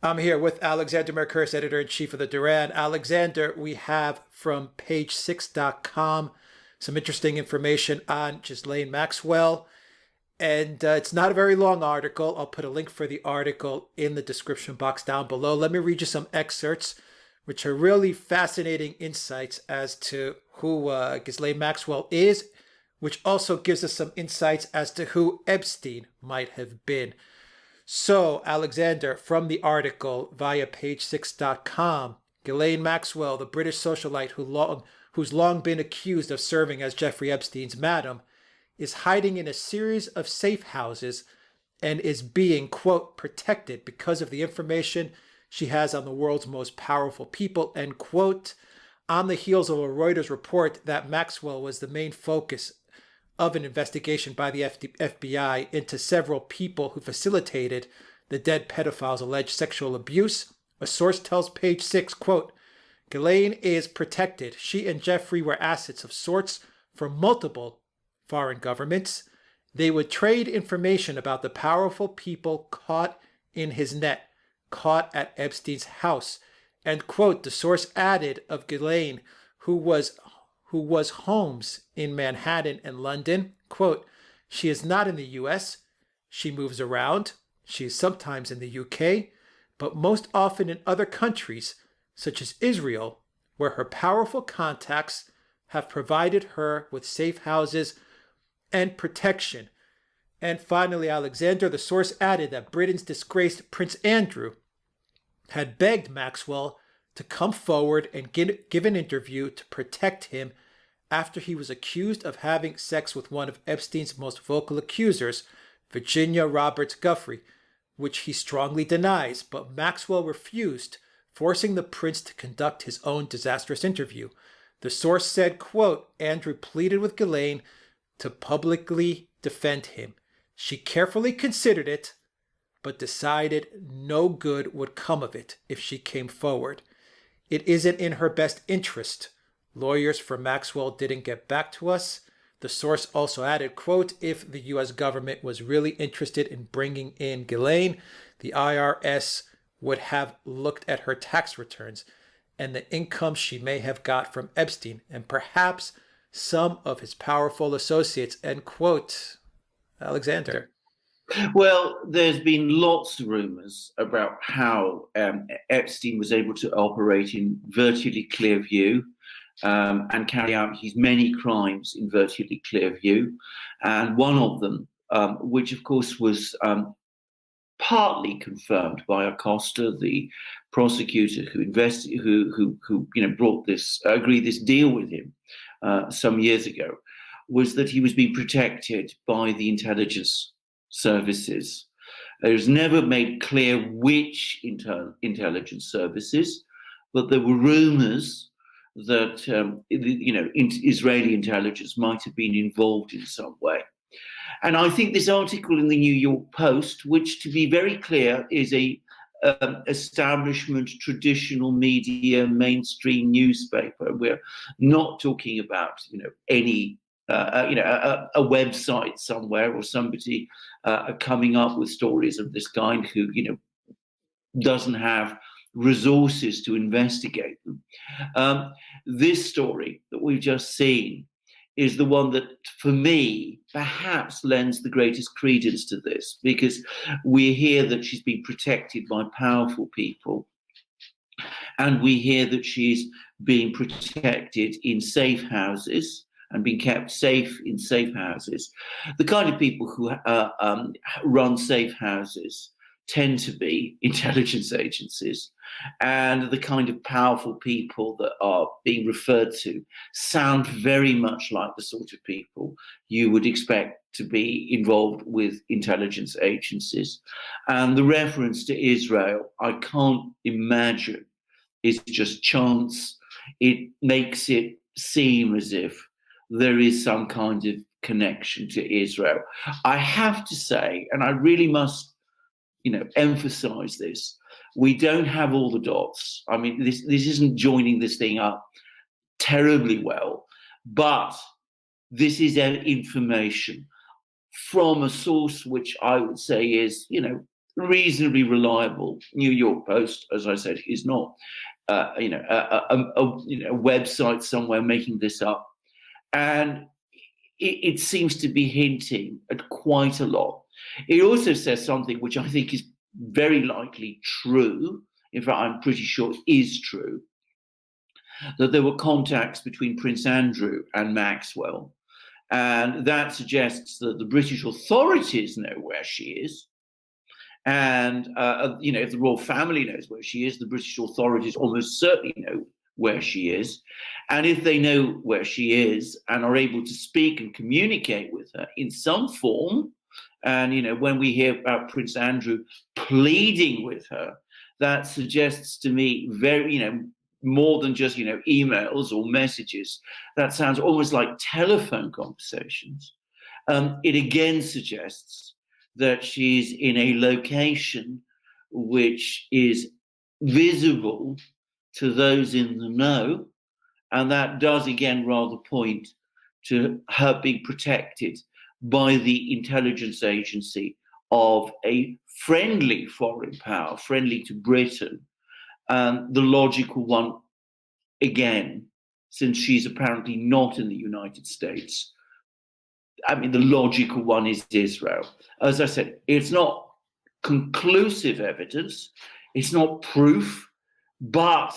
I'm here with Alexander Mercouris, editor-in-chief of the Duran. Alexander, we have from page6.com some interesting information on Ghislaine Maxwell. And it's not a very long article. I'll put a link for the article in the description box down below. Let me read you some excerpts, which are really fascinating insights as to who Ghislaine Maxwell is, which also gives us some insights as to who Epstein might have been. So, Alexander, from the article via page6.com, Ghislaine Maxwell, the British socialite who's long been accused of serving as Jeffrey Epstein's madam, is hiding in a series of safe houses and is being, quote, protected because of the information she has on the world's most powerful people, end quote, on the heels of a Reuters report that Maxwell was the main focus of an investigation by the FBI into several people who facilitated the dead pedophile's alleged sexual abuse. A source tells Page 6, quote, Ghislaine is protected. She and Jeffrey were assets of sorts for multiple foreign governments. They would trade information about the powerful people caught in his net, caught at Epstein's house. End quote. The source added of Ghislaine, who was homes in Manhattan and London, quote, she is not in the US. She moves around. She is sometimes in the UK, but most often in other countries, such as Israel, where her powerful contacts have provided her with safe houses and protection. And finally, Alexander, the source added that Britain's disgraced Prince Andrew had begged Maxwell to come forward and give an interview to protect him after he was accused of having sex with one of Epstein's most vocal accusers, Virginia Roberts Giuffre, which he strongly denies, but Maxwell refused, forcing the prince to conduct his own disastrous interview. The source said, quote, Andrew pleaded with Ghislaine to publicly defend him. She carefully considered it, but decided no good would come of it if she came forward. It isn't in her best interest. Lawyers for Maxwell didn't get back to us. The source also added, quote, if the U.S. government was really interested in bringing in Ghislaine, the IRS would have looked at her tax returns and the income she may have got from Epstein and perhaps some of his powerful associates, end quote. Alexander. Well, there's been lots of rumors about how Epstein was able to operate in virtually clear view and carry out his many crimes in virtually clear view. And one of them, which of course was partly confirmed by Acosta, the prosecutor who agreed this deal with him some years ago, was that he was being protected by the intelligence services. It was never made clear which intelligence services, but there were rumors that Israeli intelligence might have been involved in some way. And I think this article in the New York Post, which, to be very clear, is a establishment, traditional media, mainstream newspaper. We're not talking about any a website somewhere or somebody coming up with stories of this kind who doesn't have resources to investigate them. This story that we've just seen is the one that, for me, perhaps lends the greatest credence to this, because we hear that she's been protected by powerful people, and we hear that she's being protected in safe houses and being kept safe in safe houses. The kind of people who run safe houses tend to be intelligence agencies, and the kind of powerful people that are being referred to sound very much like the sort of people you would expect to be involved with intelligence agencies. And the reference to Israel, I can't imagine is just chance. It makes it seem as if there is some kind of connection to Israel. I have to say, and I really must emphasize this, we don't have all the dots. I mean, this isn't joining this thing up terribly well, but this is information from a source which I would say is, reasonably reliable. New York Post, as I said, is not, a website somewhere making this up, and it seems to be hinting at quite a lot. It also says something which I think is very likely true. In fact, I'm pretty sure it is true, that there were contacts between Prince Andrew and Maxwell. And that suggests that the British authorities know where she is. And, if the royal family knows where she is, the British authorities almost certainly know where she is. And if they know where she is and are able to speak and communicate with her in some form, and, when we hear about Prince Andrew pleading with her, that suggests to me very, more than just, emails or messages. That sounds almost like telephone conversations. It again suggests that she's in a location which is visible to those in the know. And that does again rather point to her being protected by the intelligence agency of a friendly foreign power, friendly to Britain. The logical one, again, since she's apparently not in the United States, the logical one is Israel. As I said, it's not conclusive evidence, it's not proof, but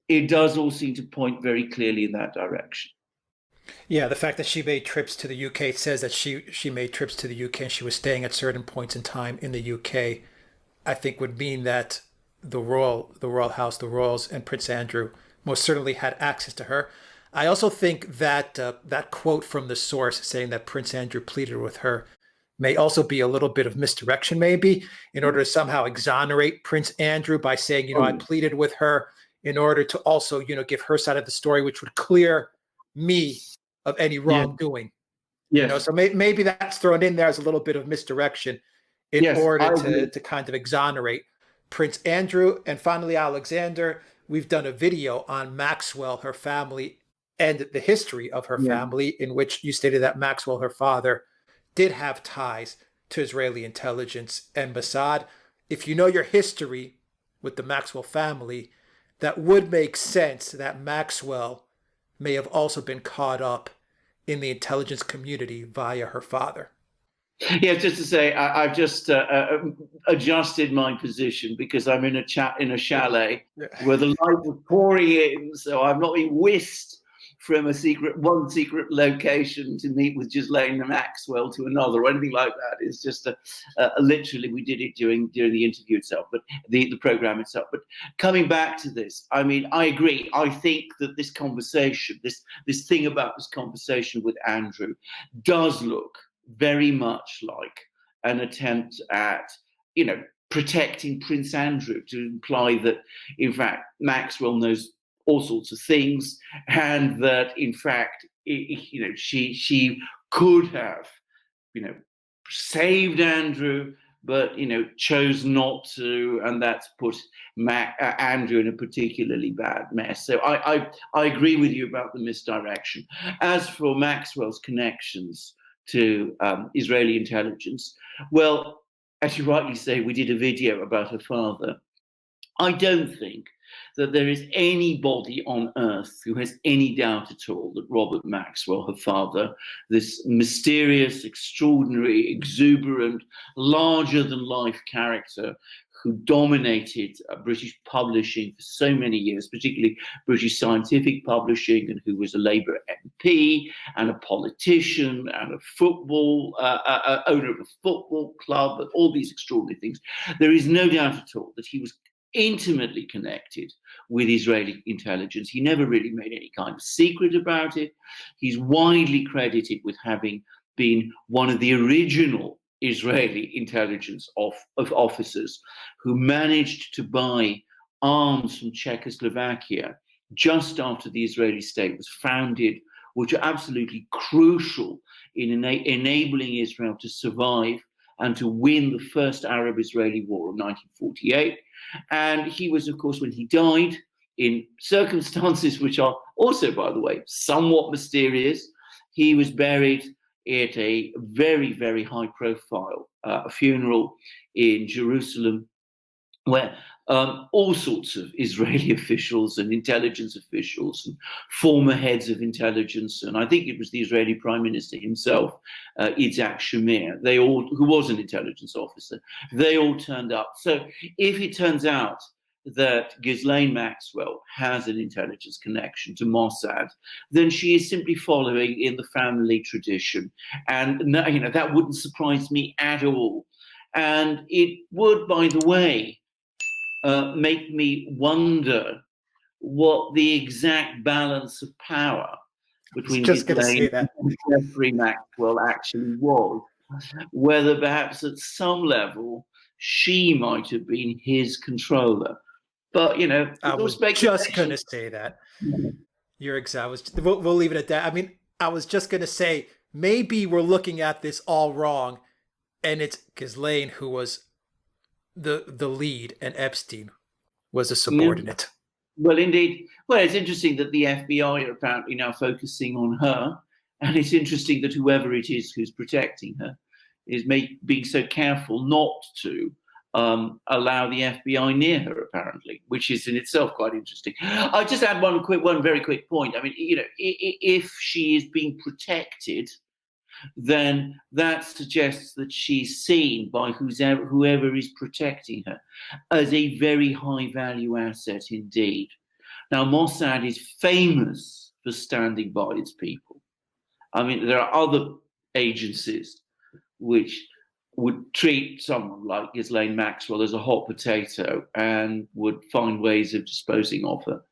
it does all seem to point very clearly in that direction. Yeah, the fact that she made trips to the UK, it says that she made trips to the UK and she was staying at certain points in time in the UK, I think would mean that the royal house, the royals, and Prince Andrew most certainly had access to her. I also think that that quote from the source saying that Prince Andrew pleaded with her may also be a little bit of misdirection, maybe, in order to somehow exonerate Prince Andrew by saying, I pleaded with her in order to also, give her side of the story, which would clear me of any wrongdoing. Yes. So maybe that's thrown in there as a little bit of misdirection in order to kind of exonerate Prince Andrew. And finally, Alexander, we've done a video on Maxwell, her family, and the history of her family, in which you stated that Maxwell, her father, did have ties to Israeli intelligence and Mossad. If you know your history with the Maxwell family, that would make sense that Maxwell may have also been caught up in the intelligence community via her father. Yeah, just to say, I've just adjusted my position because I'm in a chalet where the light is pouring in, so I'm not being whisked from one secret location to meet with Ghislaine Maxwell to another or anything like that. It's just literally we did it during the interview itself, but the program itself. But coming back to this, I agree. I think that this conversation, this thing about this conversation with Andrew, does look very much like an attempt at, protecting Prince Andrew, to imply that, in fact, Maxwell knows all sorts of things, and that, in fact, she could have, saved Andrew, but, chose not to, and that's put Andrew in a particularly bad mess. So I agree with you about the misdirection. As for Maxwell's connections to Israeli intelligence, well, as you rightly say, we did a video about her father. I don't think that there is anybody on earth who has any doubt at all that Robert Maxwell, her father, this mysterious, extraordinary, exuberant, larger-than-life character who dominated British publishing for so many years, particularly British scientific publishing, and who was a Labour MP and a politician and a football owner of a football club, and all these extraordinary things. There is no doubt at all that he was intimately connected with Israeli intelligence. He never really made any kind of secret about it. He's widely credited with having been one of the original Israeli intelligence officers who managed to buy arms from Czechoslovakia just after the Israeli state was founded, which are absolutely crucial in enabling Israel to survive and to win the first Arab-Israeli war of 1948. And he was, of course, when he died, in circumstances which are also, by the way, somewhat mysterious, he was buried at a very, very high profile funeral in Jerusalem, where all sorts of Israeli officials and intelligence officials and former heads of intelligence, and I think it was the Israeli Prime Minister himself, Yitzhak Shamir, who was an intelligence officer, they all turned up. So if it turns out that Ghislaine Maxwell has an intelligence connection to Mossad, then she is simply following in the family tradition. And that wouldn't surprise me at all. And it would, by the way, make me wonder what the exact balance of power between Ghislaine and Jeffrey Maxwell actually was. Whether perhaps at some level she might have been his controller. But, I was just going to say that. You're exact. We'll leave it at that. I mean, I was just going to say, maybe we're looking at this all wrong, and it's Ghislaine who was the lead, and Epstein was a subordinate. Well, indeed. Well, it's interesting that the FBI are apparently now focusing on her, and it's interesting that whoever it is who's protecting her is being so careful not to allow the FBI near her, apparently, which is in itself quite interesting. I'll just add one very quick point. I mean, if she is being protected, then that suggests that she's seen by whoever is protecting her as a very high value asset indeed. Now, Mossad is famous for standing by its people. I mean, there are other agencies which would treat someone like Ghislaine Maxwell as a hot potato and would find ways of disposing of her.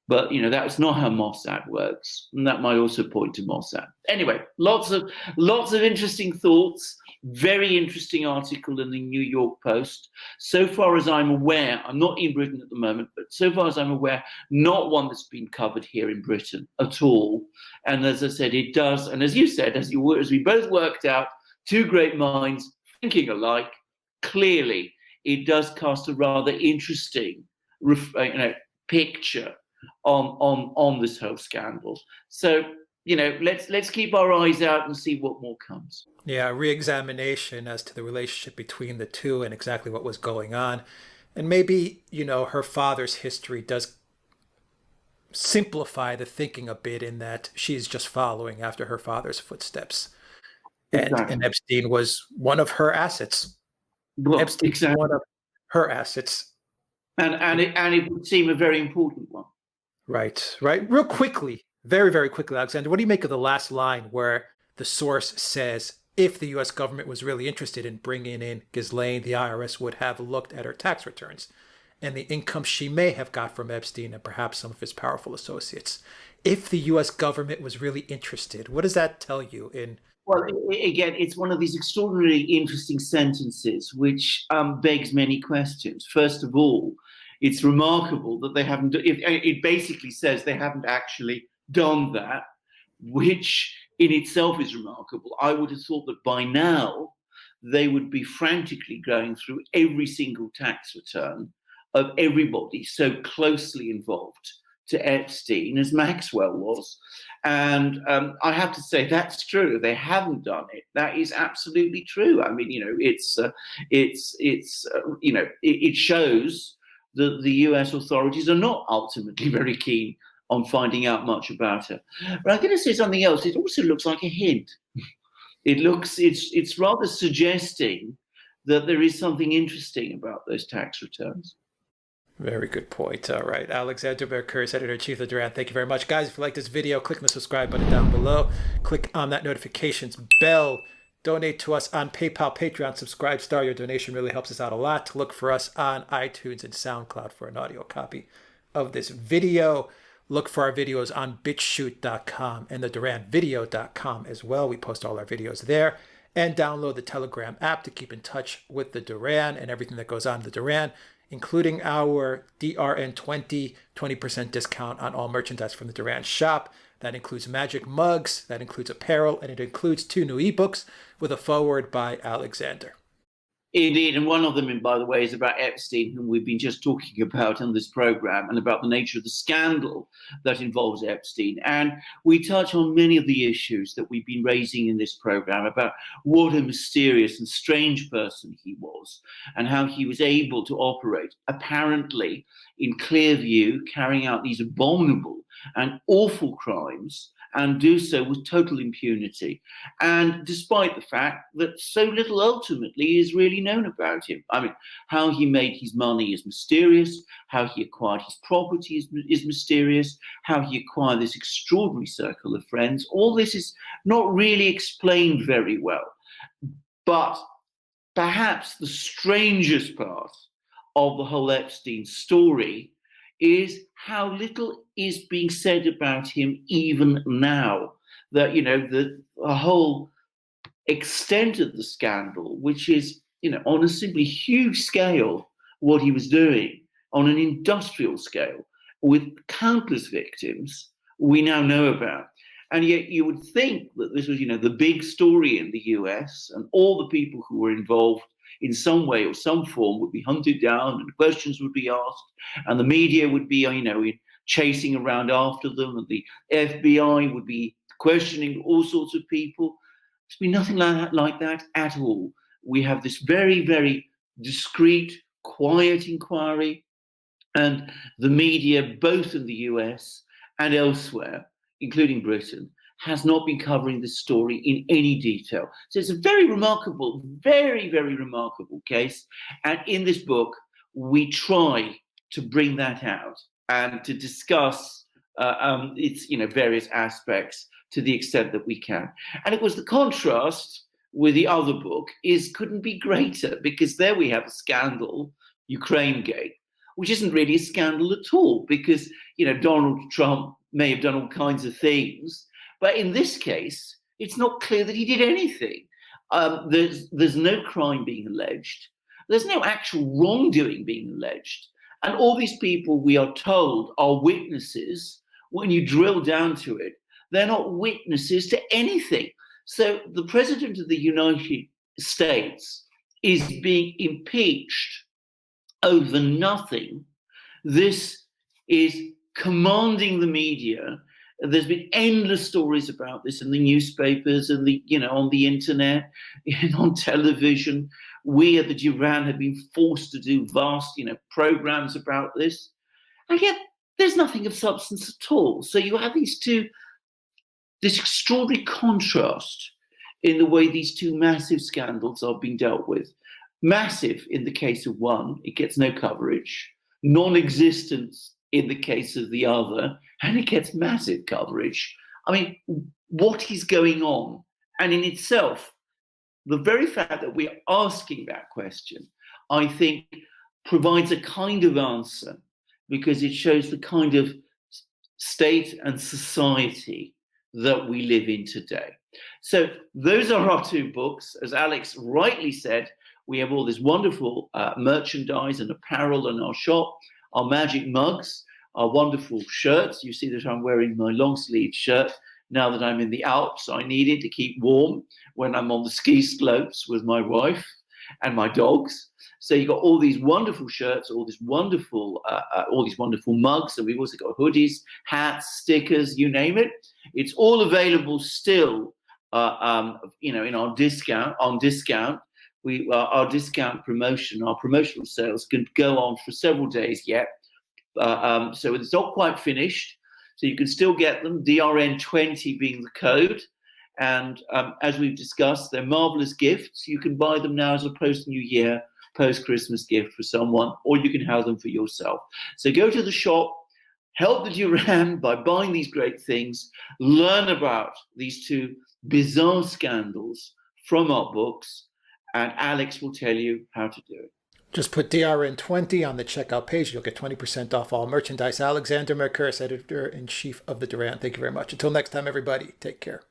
But, that's not how Mossad works. And that might also point to Mossad. Anyway, lots of interesting thoughts. Very interesting article in the New York Post. So far as I'm aware, I'm not in Britain at the moment, but so far as I'm aware, not one that's been covered here in Britain at all. And as I said, it does. And as you said, as we both worked out, two great minds thinking alike, clearly it does cast a rather interesting picture on this whole scandal. So, let's keep our eyes out and see what more comes. Yeah, re-examination as to the relationship between the two and exactly what was going on. And maybe, her father's history does simplify the thinking a bit in that she's just following after her father's footsteps. Exactly. And Epstein was one of her assets. Well, Epstein exactly. was one of her assets. And it would seem a very important one. Right. Real quickly, very, very quickly, Alexander, what do you make of the last line where the source says, if the U.S. government was really interested in bringing in Ghislaine, the IRS would have looked at her tax returns and the income she may have got from Epstein and perhaps some of his powerful associates. If the U.S. government was really interested, what does that tell you in... Well, again, it's one of these extraordinarily interesting sentences which begs many questions. First of all, it's remarkable that they haven't. It basically says they haven't actually done that, which in itself is remarkable. I would have thought that by now they would be frantically going through every single tax return of everybody so closely involved to Epstein as Maxwell was. And I have to say that's true. They haven't done it. That is absolutely true. I mean, it shows that the US authorities are not ultimately very keen on finding out much about her. But I'm going to say something else. It also looks like a hint. It's rather suggesting that there is something interesting about those tax returns. Very good point. All right. Alexander Mercouris, Editor-in-Chief of Duran. Thank you very much. Guys, if you like this video, click on the subscribe button down below. Click on that notifications bell. Donate to us on PayPal, Patreon, Subscribestar. Your donation really helps us out a lot. Look for us on iTunes and Soundcloud for an audio copy of this video. Look for our videos on BitChute.com and the DuranVideo.com as well. We post all our videos there. And download the Telegram app to keep in touch with the Duran and everything that goes on in the Duran, including our DRN20 20% discount on all merchandise from the Duran shop. That includes magic mugs, that includes apparel, and it includes 2 new ebooks with a foreword by Alexander. Indeed, and one of them, by the way, is about Epstein, whom we've been just talking about on this program, and about the nature of the scandal that involves Epstein. And we touch on many of the issues that we've been raising in this program about what a mysterious and strange person he was, and how he was able to operate, apparently in clear view, carrying out these abominable and awful crimes, and do so with total impunity. And despite the fact that so little ultimately is really known about him. I mean, how he made his money is mysterious, how he acquired his property is mysterious, how he acquired this extraordinary circle of friends. All this is not really explained very well. But perhaps the strangest part of the whole Epstein story is how little is being said about him even now. That, the whole extent of the scandal, which is, on a simply huge scale, what he was doing on an industrial scale with countless victims, we now know about. And yet you would think that this was, the big story in the US, and all the people who were involved in some way or some form would be hunted down, and questions would be asked, and the media would be, chasing around after them, and the FBI would be questioning all sorts of people. There's been nothing like that at all. We have this very, very discreet, quiet inquiry, and the media, both in the US and elsewhere, including Britain, has not been covering this story in any detail. So it's a very remarkable, very, very remarkable case. And in this book, we try to bring that out and to discuss its various aspects to the extent that we can. And of course, the contrast with the other book couldn't be greater, because there we have a scandal, Ukraine Gate, which isn't really a scandal at all, because Donald Trump may have done all kinds of things. But in this case, it's not clear that he did anything. There's no crime being alleged. There's no actual wrongdoing being alleged. And all these people, we are told, are witnesses. When you drill down to it, they're not witnesses to anything. So the president of the United States is being impeached over nothing. This is commanding the media. There's been endless stories about this in the newspapers and on the internet and on television. We at the Duran have been forced to do vast, programs about this, and yet there's nothing of substance at all. So you have this extraordinary contrast in the way these two massive scandals are being dealt with. Massive in the case of one, it gets no coverage. Non-existent in the case of the other, and it gets massive coverage. I mean, what is going on? And in itself, the very fact that we're asking that question, I think, provides a kind of answer, because it shows the kind of state and society that we live in today. So those are our two books. As Alex rightly said, we have all this wonderful merchandise and apparel in our shop, our magic mugs, our wonderful shirts. You see that I'm wearing my long-sleeved shirt now that I'm in the Alps. I need it to keep warm when I'm on the ski slopes with my wife and my dogs. So you've got all these wonderful shirts, all these wonderful mugs, and we've also got hoodies, hats, stickers, you name it. It's all available still, in our discount. Our discount promotion, our promotional sales can go on for several days yet. So it's not quite finished. So you can still get them, DRN20 being the code. And as we've discussed, they're marvelous gifts. You can buy them now as a post-New Year, post-Christmas gift for someone, or you can have them for yourself. So go to the shop, help the Duran by buying these great things, learn about these two bizarre scandals from our books, and Alex will tell you how to do it. Just put DRN20 on the checkout page. You'll get 20% off all merchandise. Alexander Mercouris, editor-in-chief of the Duran. Thank you very much. Until next time, everybody, take care.